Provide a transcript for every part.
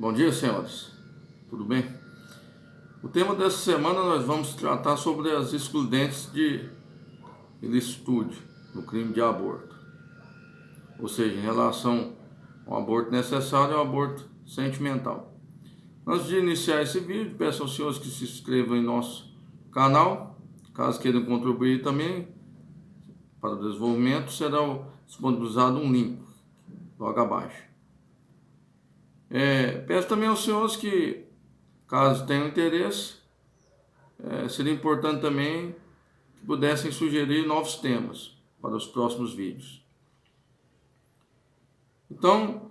Bom dia, senhores. Tudo bem? O tema dessa semana nós vamos tratar sobre as excludentes de ilicitude no crime de aborto. Ou seja, em relação ao aborto necessário e ao aborto sentimental. Antes de iniciar esse vídeo, peço aos senhores que se inscrevam em nosso canal. Caso queiram contribuir também para o desenvolvimento, será disponibilizado um link logo abaixo. Peço também aos senhores que, caso tenham interesse, seria importante também que pudessem sugerir novos temas para os próximos vídeos. Então,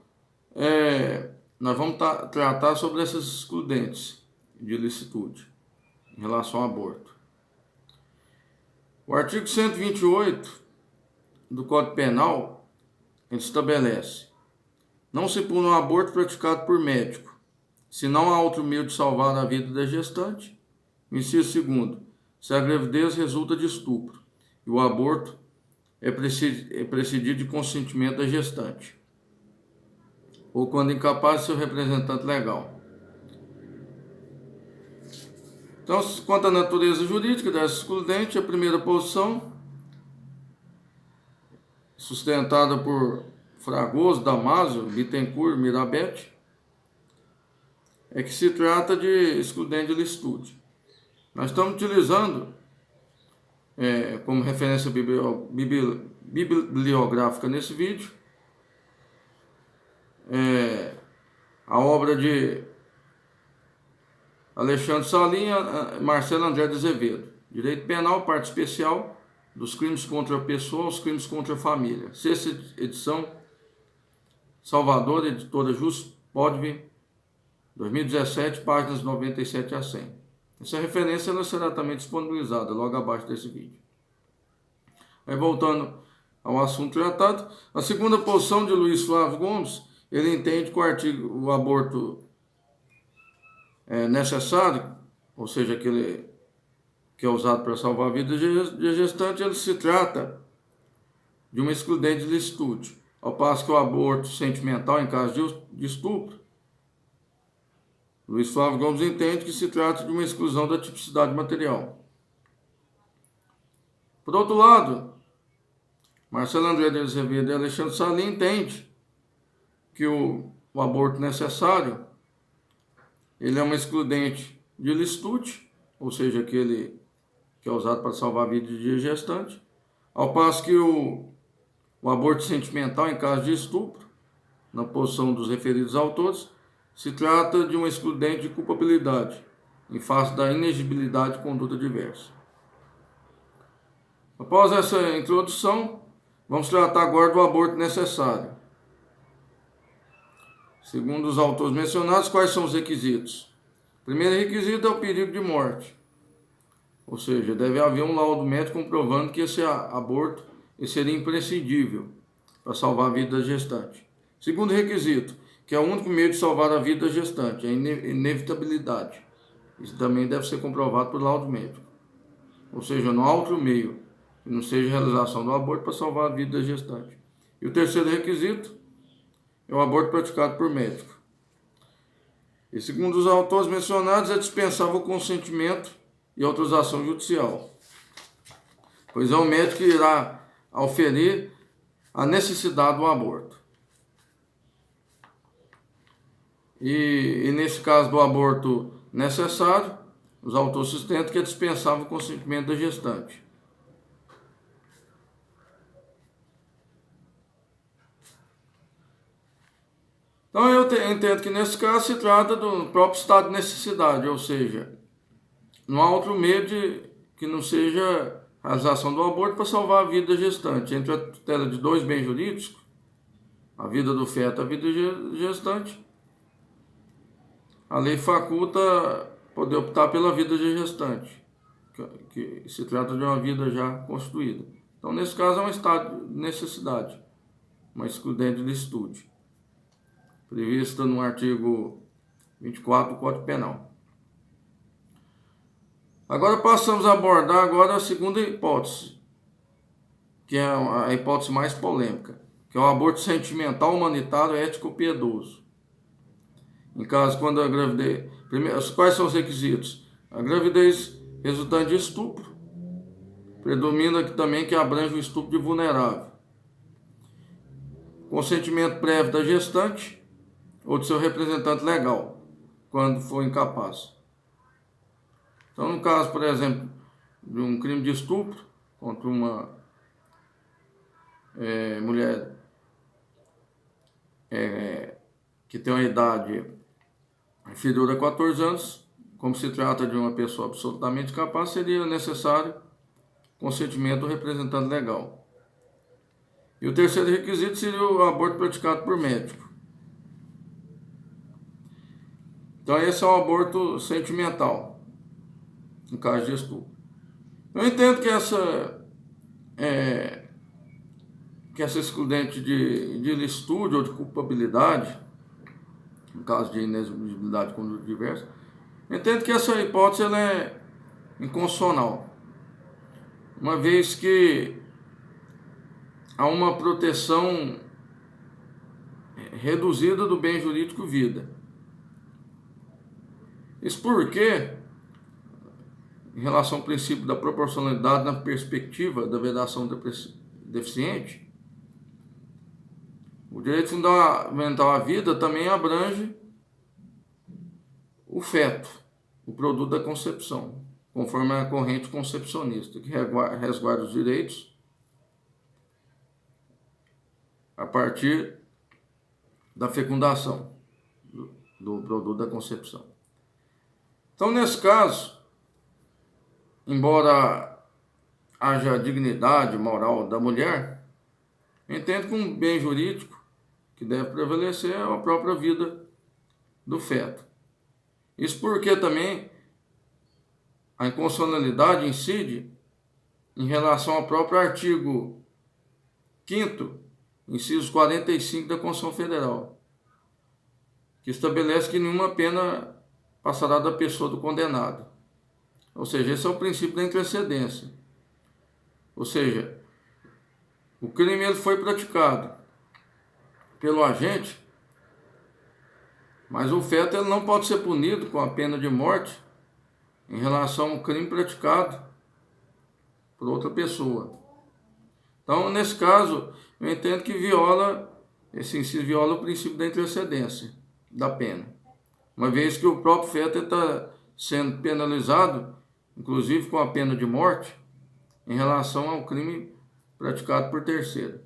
nós vamos tratar sobre essas excludentes de ilicitude em relação ao aborto. O artigo 128 do Código Penal ele estabelece: não se pune um aborto praticado por médico, se não há outro meio de salvar a vida da gestante. Inciso 2º, se a gravidez resulta de estupro e o aborto é precedido de consentimento da gestante, ou quando incapaz de seu representante legal. Então, quanto à natureza jurídica dessa excludente, a primeira posição, sustentada por Fragoso, Damasio, Bittencourt, Mirabete, é que se trata de excludente de ilicitude. Nós estamos utilizando como referência bibliográfica nesse vídeo a obra de Alexandre Salim e Marcelo André de Azevedo, Direito Penal, Parte Especial, dos crimes contra a pessoa aos crimes contra a família. Sexta edição, Salvador, editora Jus Podvin, 2017, páginas 97 a 100. Essa referência ela será também disponibilizada logo abaixo desse vídeo. Aí, voltando ao assunto tratado, a segunda posição de Luiz Flávio Gomes, ele entende que o aborto é necessário, ou seja, aquele que é usado para salvar a vida de gestante, ele se trata de uma excludente de ilicitude, ao passo que o aborto sentimental em caso de estupro, Luiz Flávio Gomes entende que se trata de uma exclusão da tipicidade material. Por outro lado, Marcelo André de Azevedo e Alexandre Salim entende que o aborto necessário ele é uma excludente de ilicitude, ou seja, aquele que é usado para salvar a vida de gestante, ao passo que o aborto sentimental em caso de estupro, na posição dos referidos autores, se trata de uma excludente de culpabilidade, em face da inexigibilidade de conduta diversa. Após essa introdução, vamos tratar agora do aborto necessário. Segundo os autores mencionados, quais são os requisitos? O primeiro requisito é o perigo de morte, ou seja, deve haver um laudo médico comprovando que esse aborto seria imprescindível para salvar a vida da gestante. Segundo requisito, que é o único meio de salvar a vida da gestante, a inevitabilidade. Isso também deve ser comprovado por laudo médico. Ou seja, não há outro meio que não seja a realização do aborto para salvar a vida da gestante. E o terceiro requisito é o aborto praticado por médico. E segundo os autores mencionados, é dispensável o consentimento e autorização judicial, pois é o médico que irá auferir a necessidade do aborto. E nesse caso do aborto necessário, os autores sustentam que é dispensável o consentimento da gestante. Então eu entendo que nesse caso se trata do próprio estado de necessidade, ou seja, não há outro meio que não seja a realização do aborto para salvar a vida da gestante. Entre a tutela de dois bens jurídicos, a vida do feto e a vida da gestante, a lei faculta poder optar pela vida da gestante, que se trata de uma vida já constituída. Então, nesse caso, é um estado de necessidade, uma excludente de ilicitude, prevista no artigo 24 do Código Penal. Agora passamos a abordar agora a segunda hipótese, que é a hipótese mais polêmica, que é o aborto sentimental, humanitário, ético piedoso. Em caso quando a gravidez... Quais são os requisitos? A gravidez resultante de estupro. Predomina aqui também que abrange o estupro de vulnerável. Consentimento prévio da gestante ou de seu representante legal, quando for incapaz. Então, no caso, por exemplo, de um crime de estupro contra uma mulher que tem uma idade inferior a 14 anos, como se trata de uma pessoa absolutamente capaz, seria necessário consentimento do representante legal. E o terceiro requisito seria o aborto praticado por médico. Então esse é o aborto sentimental, no caso de estupro. Eu entendo que essa excludente de ilicitude ou de culpabilidade, no caso de inexigibilidade com conduta diversa, eu entendo que essa hipótese ela é inconstitucional, uma vez que há uma proteção reduzida do bem jurídico vida. Isso porque, em relação ao princípio da proporcionalidade na perspectiva da vedação deficiente, o direito fundamental à vida também abrange o feto, o produto da concepção, conforme a corrente concepcionista, que resguarda os direitos a partir da fecundação do produto da concepção. Então, nesse caso, embora haja dignidade moral da mulher, entendo que um bem jurídico que deve prevalecer é a própria vida do feto. Isso porque também a inconstitucionalidade incide em relação ao próprio artigo 5º, inciso 45 da Constituição Federal, que estabelece que nenhuma pena passará da pessoa do condenado. Ou seja, esse é o princípio da intercedência. Ou seja, o crime ele foi praticado pelo agente, mas o feto ele não pode ser punido com a pena de morte em relação ao crime praticado por outra pessoa. Então, nesse caso, eu entendo que esse inciso viola o princípio da intercedência da pena, uma vez que o próprio feto está sendo penalizado, inclusive com a pena de morte, em relação ao crime praticado por terceiro.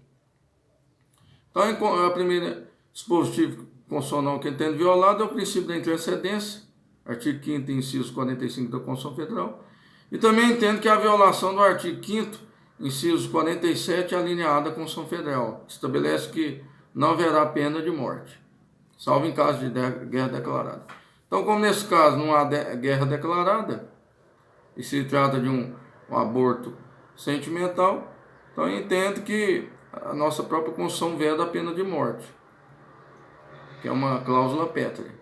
Então, a primeira dispositivo constitucional que entendo violado é o princípio da intercedência, artigo 5º, inciso 45 da Constituição Federal, e também entendo que a violação do artigo 5º, inciso 47, alineado à Constituição Federal, estabelece que não haverá pena de morte, salvo em caso de guerra declarada. Então, como nesse caso não há guerra declarada, e se trata de um aborto sentimental, então eu entendo que a nossa própria Constituição veda a pena de morte, que é uma cláusula pétrea.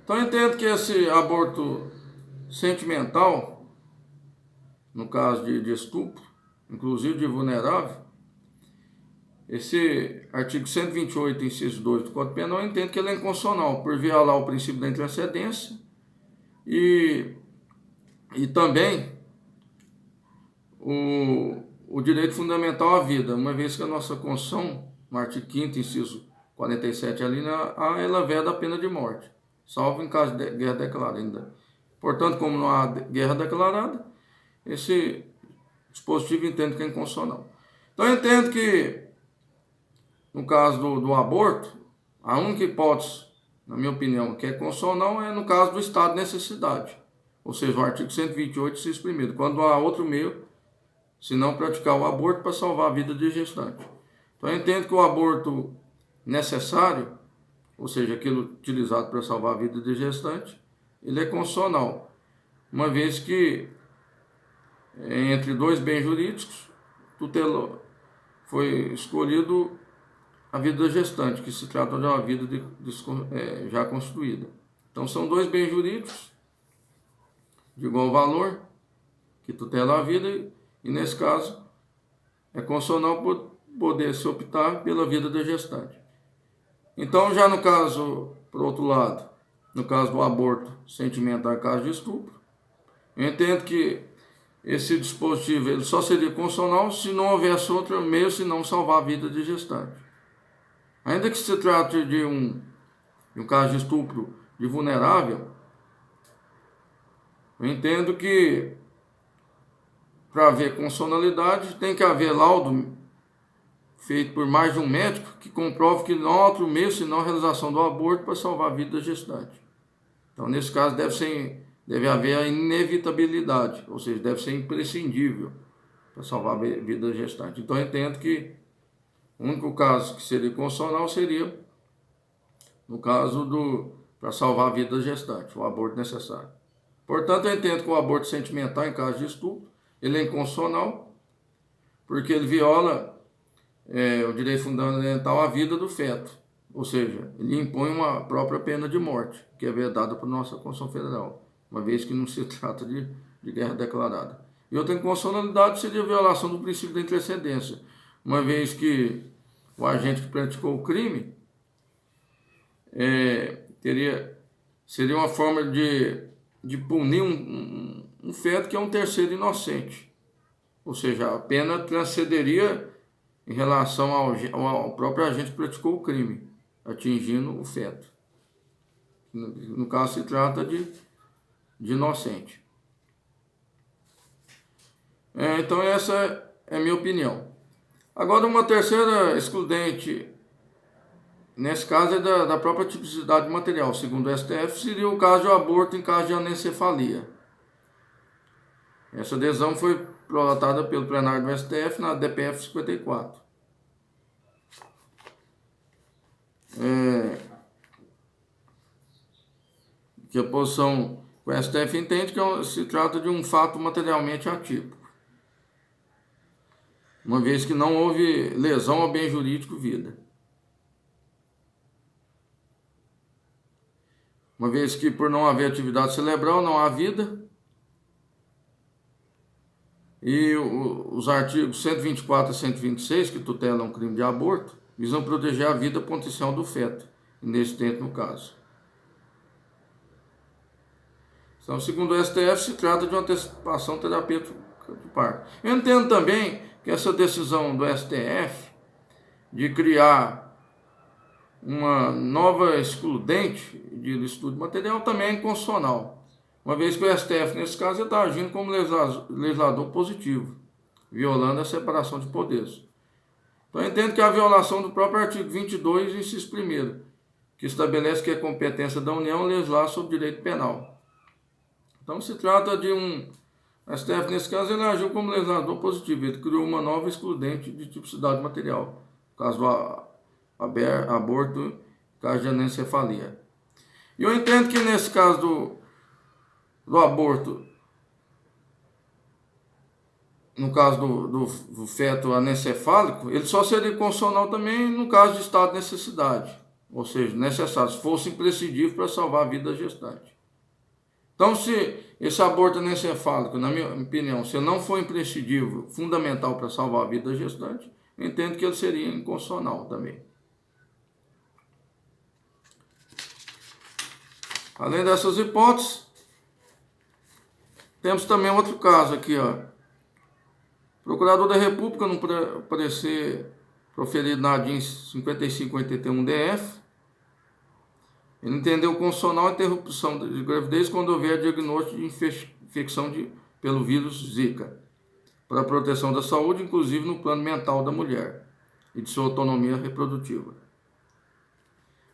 Então eu entendo que esse aborto sentimental, no caso de estupro, inclusive de vulnerável, esse artigo 128, inciso 2 do Código Penal, eu entendo que ele é inconstitucional, por violar o princípio da intercedência e também o direito fundamental à vida, uma vez que a nossa Constituição, no artigo 5º, inciso 47, ela veda a pena de morte, salvo em caso de guerra declarada ainda. Portanto, como não há guerra declarada, esse dispositivo entendo que é inconstitucional. Então, eu entendo que, no caso do aborto, a única hipótese, na minha opinião, que é constitucional é no caso do estado de necessidade, ou seja, o artigo 128, inciso 1º, quando não há outro meio se não praticar o aborto para salvar a vida de gestante. Então, eu entendo que o aborto necessário, ou seja, aquilo utilizado para salvar a vida de gestante, ele é constitucional, uma vez que entre dois bens jurídicos foi escolhido a vida da gestante, que se trata de uma vida já constituída. Então, são dois bens jurídicos de igual valor, que tutelam a vida, e nesse caso é constitucional poder se optar pela vida da gestante. Então, já no caso por outro lado, no caso do aborto sentimental em caso de estupro, eu entendo que esse dispositivo ele só seria constitucional se não houvesse outro meio senão salvar a vida de gestante. Ainda que se trate de um caso de estupro de vulnerável, eu entendo que para haver constitucionalidade tem que haver laudo feito por mais de um médico que comprove que não há outro meio senão a realização do aborto para salvar a vida da gestante. Então, nesse caso, deve haver a inevitabilidade, ou seja, deve ser imprescindível para salvar a vida da gestante. Então, eu entendo que o único caso que seria constitucional seria no caso para salvar a vida da gestante, o aborto necessário. Portanto, eu entendo que o aborto sentimental em caso de estupro, ele é inconstitucional, porque ele viola o direito fundamental à vida do feto, ou seja, ele impõe uma própria pena de morte, que é vedada por nossa Constituição Federal, uma vez que não se trata de guerra declarada. E outra inconstitucionalidade seria a violação do princípio da intercedência, uma vez que o agente que praticou o crime seria uma forma de punir um feto que é um terceiro inocente, ou seja, a pena transcenderia em relação ao próprio agente que praticou o crime, atingindo o feto. No caso, se trata de inocente. Então, essa é a minha opinião. Agora, uma terceira excludente, nesse caso, é da própria tipicidade material. Segundo o STF, seria o caso de aborto em caso de anencefalia. Essa adesão foi prolatada pelo plenário do STF na DPF 54. Que a posição do STF entende que se trata de um fato materialmente atípico, uma vez que não houve lesão ao bem jurídico vida. Uma vez que por não haver atividade cerebral não há vida. E os artigos 124 a 126, que tutelam o crime de aborto, visam proteger a vida potencial do feto, nesse tempo no caso. Então, segundo o STF, se trata de uma antecipação terapêutica do parto. Eu entendo também que essa decisão do STF de criar uma nova excludente de ilicitude material também é inconstitucional. Uma vez que o STF, nesse caso, está agindo como legislador positivo, violando a separação de poderes. Então, eu entendo que a violação do próprio artigo 22, inciso 1º, que estabelece que é competência da União legislar sobre direito penal. Então, se trata de o STF, nesse caso, ele agiu como legislador positivo, ele criou uma nova excludente de tipicidade material, caso do aborto, caso de anencefalia. E eu entendo que nesse caso do aborto, no caso do feto anencefálico, ele só seria constitucional também no caso de estado de necessidade, ou seja, necessário, se fosse imprescindível para salvar a vida da gestante. Então, se esse aborto anencefálico, na minha opinião, se não for imprescindível, fundamental para salvar a vida da gestante, eu entendo que ele seria inconstitucional também. Além dessas hipóteses, temos também outro caso aqui, ó. Procurador da República, no parecer proferido na ADIM 5581-DF, ele entendeu constitucional a interrupção de gravidez quando houver diagnóstico de infecção pelo vírus Zika, para a proteção da saúde, inclusive no plano mental da mulher e de sua autonomia reprodutiva.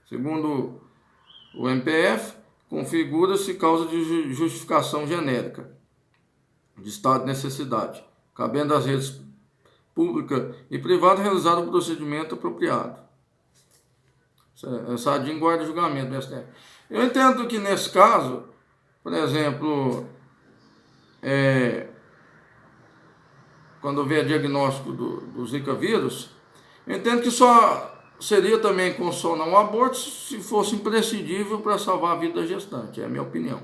Segundo o MPF, configura-se causa de justificação genérica de estado de necessidade, cabendo às redes pública e privada realizar o procedimento apropriado. Essa ADIM guarda julgamento do STF. Eu entendo que nesse caso, por exemplo, quando houver diagnóstico do Zika vírus, eu entendo que só seria também constitucional um aborto se fosse imprescindível para salvar a vida da gestante, é a minha opinião.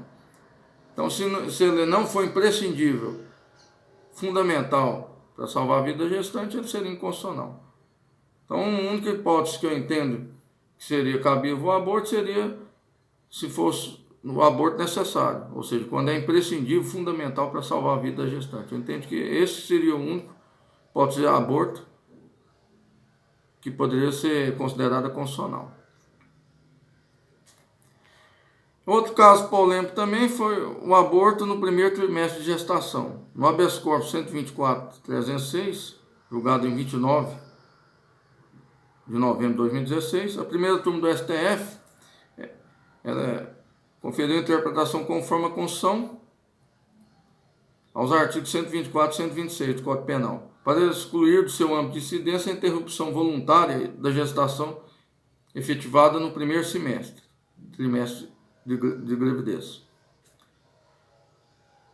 Então, se ele não for imprescindível, fundamental para salvar a vida da gestante, ele seria inconstitucional. Então, a única hipótese que eu entendo que seria cabível o aborto seria se fosse o aborto necessário, ou seja, quando é imprescindível, fundamental para salvar a vida da gestante. Eu entendo que esse seria o único, pode ser aborto, que poderia ser considerado constitucional. Outro caso polêmico também foi o aborto no primeiro trimestre de gestação. No habeas corpus 124.306, julgado em 29 de novembro de 2016, a primeira turma do STF ela conferiu interpretação conforme a Constituição aos artigos 124 e 126 do Código Penal, para excluir do seu âmbito de incidência a interrupção voluntária da gestação efetivada no primeiro trimestre de gravidez.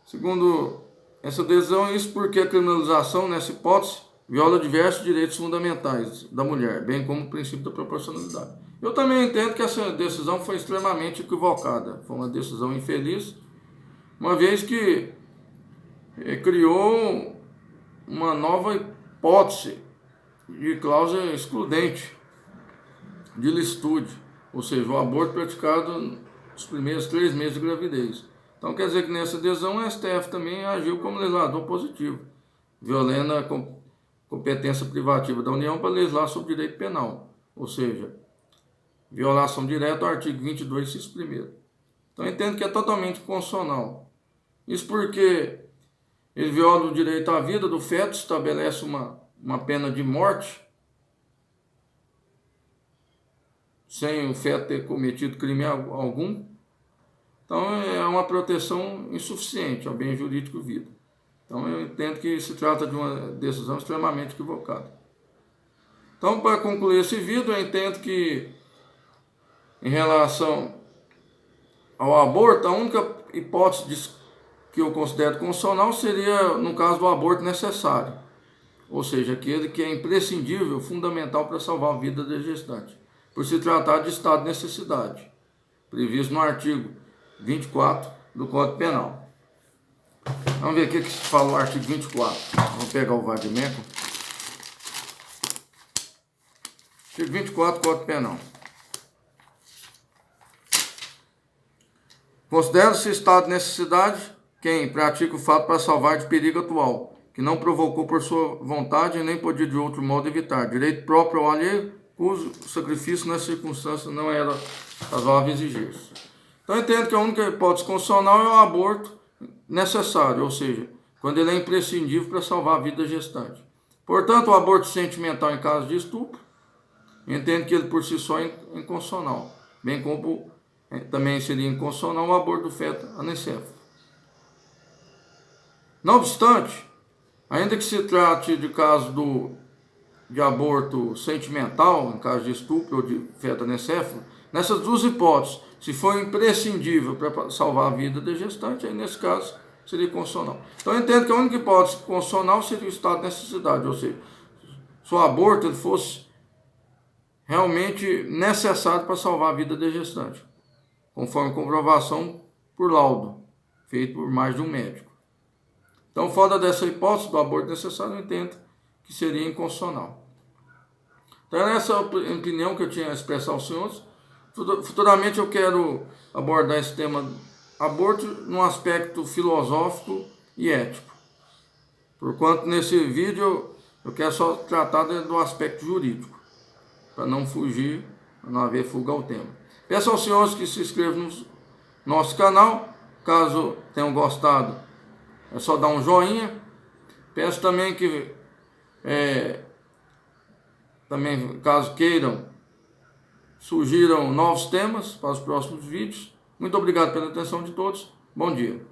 Segundo essa decisão, isso porque a criminalização, nessa hipótese, viola diversos direitos fundamentais da mulher, bem como o princípio da proporcionalidade. Eu também entendo que essa decisão foi extremamente equivocada, foi uma decisão infeliz, uma vez que criou uma nova hipótese de cláusula excludente de licitude, ou seja, o aborto praticado nos primeiros 3 meses de gravidez. Então quer dizer que nessa decisão o STF também agiu como legislador positivo, violando a competência privativa da União para legislar sobre direito penal, ou seja, violação direta ao artigo 22, inciso 1º. Então eu entendo que é totalmente constitucional. Isso porque ele viola o direito à vida do feto, estabelece uma pena de morte, sem o feto ter cometido crime algum. Então é uma proteção insuficiente ao bem jurídico vida. Então eu entendo que se trata de uma decisão extremamente equivocada. Então, para concluir esse vídeo, eu entendo que em relação ao aborto, a única hipótese que eu considero constitucional seria no caso do aborto necessário, ou seja, aquele que é imprescindível, fundamental para salvar a vida da gestante, por se tratar de estado de necessidade, previsto no artigo 24 do Código Penal. Vamos ver o que se fala no artigo 24. Vamos pegar o vadimeco. Artigo 24 do Código Penal. Considera-se estado de necessidade quem pratica o fato para salvar de perigo atual, que não provocou por sua vontade e nem podia de outro modo evitar, direito próprio ou alheio, cujo sacrifício nessa circunstância não era razoável exigir-se. Então eu entendo que a única hipótese constitucional é o aborto necessário, ou seja, quando ele é imprescindível para salvar a vida da gestante. Portanto, o aborto sentimental em caso de estupro, eu entendo que ele por si só é inconstitucional, bem como também seria inconstitucional o aborto do feto anencefalo. Não obstante, ainda que se trate de caso de aborto sentimental, em caso de estupro ou de feto anencefalo, nessas duas hipóteses, se for imprescindível para salvar a vida da gestante, aí nesse caso seria constitucional. Então eu entendo que a única hipótese constitucional seria o estado de necessidade, ou seja, se o aborto ele fosse realmente necessário para salvar a vida da gestante, conforme comprovação por laudo, feito por mais de um médico. Então, fora dessa hipótese do aborto necessário, eu entendo que seria inconstitucional. Então, essa opinião que eu tinha a expressar aos senhores. Futuramente eu quero abordar esse tema aborto num aspecto filosófico e ético. Porquanto nesse vídeo eu quero só tratar do aspecto jurídico, para não fugir, para não haver fuga ao tema. Peço aos senhores que se inscrevam no nosso canal, caso tenham gostado, é só dar um joinha. Peço também que, também caso queiram, surgiram novos temas para os próximos vídeos. Muito obrigado pela atenção de todos. Bom dia.